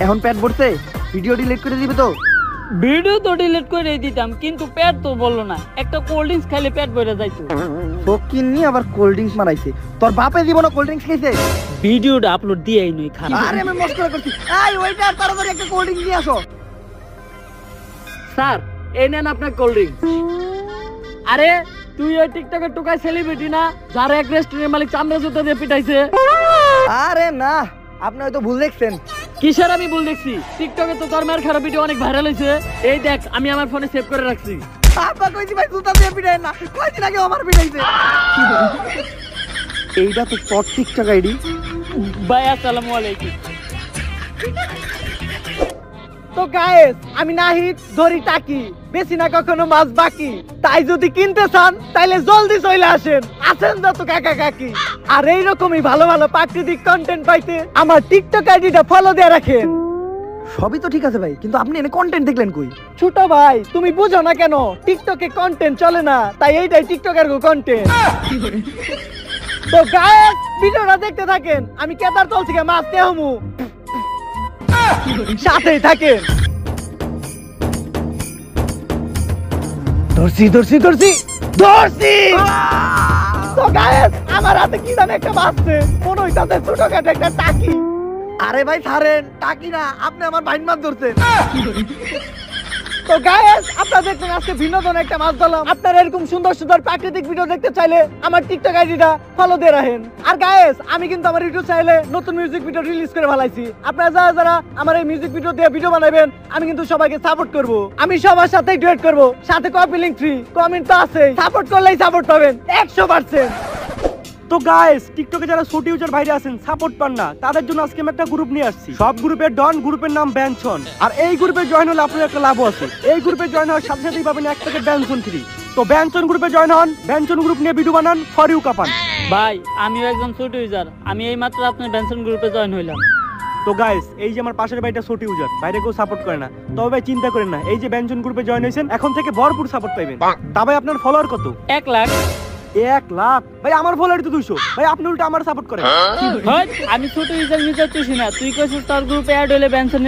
এখন পেট ভরছে, video delete করে দিবে তো? ভিডিও তো ডিলিট করে দিতাম, কিন্তু পেট তো বললো না। একটা কোল্ড ড্রিঙ্কস খাইলে পেট ভরে যাইতো। ফকিন্নি আবার কোল্ড ড্রিঙ্কস মারাইছে। তোর বাপে দিব না কোল্ড ড্রিঙ্কস খাইছে? ভিডিওটা আপলোড দিয়েই নই খারাপ। আরে আমি মস্করা করছি। এই ওইটা তাড়াতাড়ি একটা কোল্ড ড্রিঙ্কস নিয়ে আসো। স্যার এই নেন আপনার কোল্ড ড্রিঙ্কস। আরে তুই ওই টিকটকের টোকাই সেলিব্রিটি না, যার এক রেস্টুরেন্টের মালিক চামড়া জুতা দিয়ে পিটাইছে? আরে না, আপনি হয়তো ভুল দেখছেন। কিসের আমি ভুল দেখছি? টিকটকে তো তোর মার খারাপ ভিডিও অনেক ভাইরাল হয়েছে। এই দেখ, আমি আমার ফোনে সেভ করে রাখছি। আপা কইছি ভাই জুতা দিয়ে পিটাই না, কয়দিন আগে আমার পিটাইছে। এইটা তো তোর টিকটক আইডি। ভাই আসসালামু আলাইকুম। তো গায়েস, আমি নাহিদ ধরি টাকি, বেশি না কখনো মাছ বাকি। তাই যদি কিনতে চান তাইলে জলদি চলে আসেন, আছেন যত কাকা কাকি। আর এইরকমই ভালো ভালো প্রাকৃতিক কন্টেন্ট পাইতে আমার টিকটক আইডিটা ফলো দিয়ে রাখেন। সবই তো ঠিক আছে ভাই, কিন্তু আপনি এনে কন্টেন্ট দেখলেন কই? ছোট ভাই, তুমি বুঝো না কেন? টিকটকে কন্টেন্ট চলে না, তাই এইটাই টিকটকের কন্টেন্ট। তো গায়েস, ভিডিওটা দেখতে থাকেন। আমি কেদার তল থেকে মাছ নেহমু, সাথেই থাকেন। ধরছি ধরছি ধরছি ধরছি। তো গায়েস, আমার হাতে কি জানি একটা বাজছে, মনে হইতাছে ছোটখাটো একটা টাকি। আরে ভাই ছাড়েন, টাকি না, আপনি আমার ভাইন মাছ ধরছেন। তো গায়েস, আপনারা দেখছেন আজকে ভিন্ন ধরনের একটা মাছ ধরলাম। আপনারা এরকম সুন্দর সুন্দর প্রাকৃতিক ভিডিও দেখতে চাইলে আমার টিকটক আইডিটা ফলো দিয়ে রাখেন। আর গায়েস, আমি কিন্তু আমার ইউটিউব চ্যানেলে নতুন মিউজিক ভিডিও রিলিজ করে ফেলাইছি। আপনারা যারা যারা আমার এই মিউজিক ভিডিও দিয়ে ভিডিও বানাবেন, আমি কিন্তু সবাইকে সাপোর্ট করব। আমি সবার সাথে ডুয়েট করব, সাথে কপি লিংক ফ্রি, কমেন্ট তো আছে। সাপোর্ট করলেই সাপোর্ট পাবেন 100%। তো গাইস, টিকটকে যারা ছোট ইউজার ভাইরা আছেন, সাপোর্ট পান না, তাদের জন্য আজকে আমি একটা গ্রুপ নিয়ে আসছি। সব গ্রুপের ডন, গ্রুপের নাম ব্যানসন। আর এই গ্রুপে জয়েন হলে আপনার একটা লাভ আছে। এই গ্রুপে জয়েন হওয়ার সাথে সাথেই পাবেন 1 প্যাকেট ব্যানসন ফ্রি। তো ব্যানসন গ্রুপে জয়েন হন, ব্যানসন গ্রুপ নিয়ে ভিডিও বানান, ফর ইউ কাপান। ভাই আমিও একজন ছোট ইউজার, আমি এই মাত্র আপনার বেনসন গ্রুপে জয়েন হইলাম। তো গাইস, এই যে আমার পাশের ভাইটা ছোট ইউজার, বাইরে কেউ সাপোর্ট করে না। তবে ভাই চিন্তা করেন না, এই যে ব্যানসন গ্রুপে জয়েন হয়েছেন, এখন থেকে ভরপুর সাপোর্ট পাইবেন। তা ভাই আপনার ফলোয়ার কত? 1 লাখ। 1 লাখ? ভাই আমার ফলোয়ার তো 200। ভাই আপনি উল্টা আমার সাপোর্ট করেন। হয় আমি ছোট ইউজার তুই না, তুই কইছিস তোর গ্রুপে অ্যাড হইলে বেনসন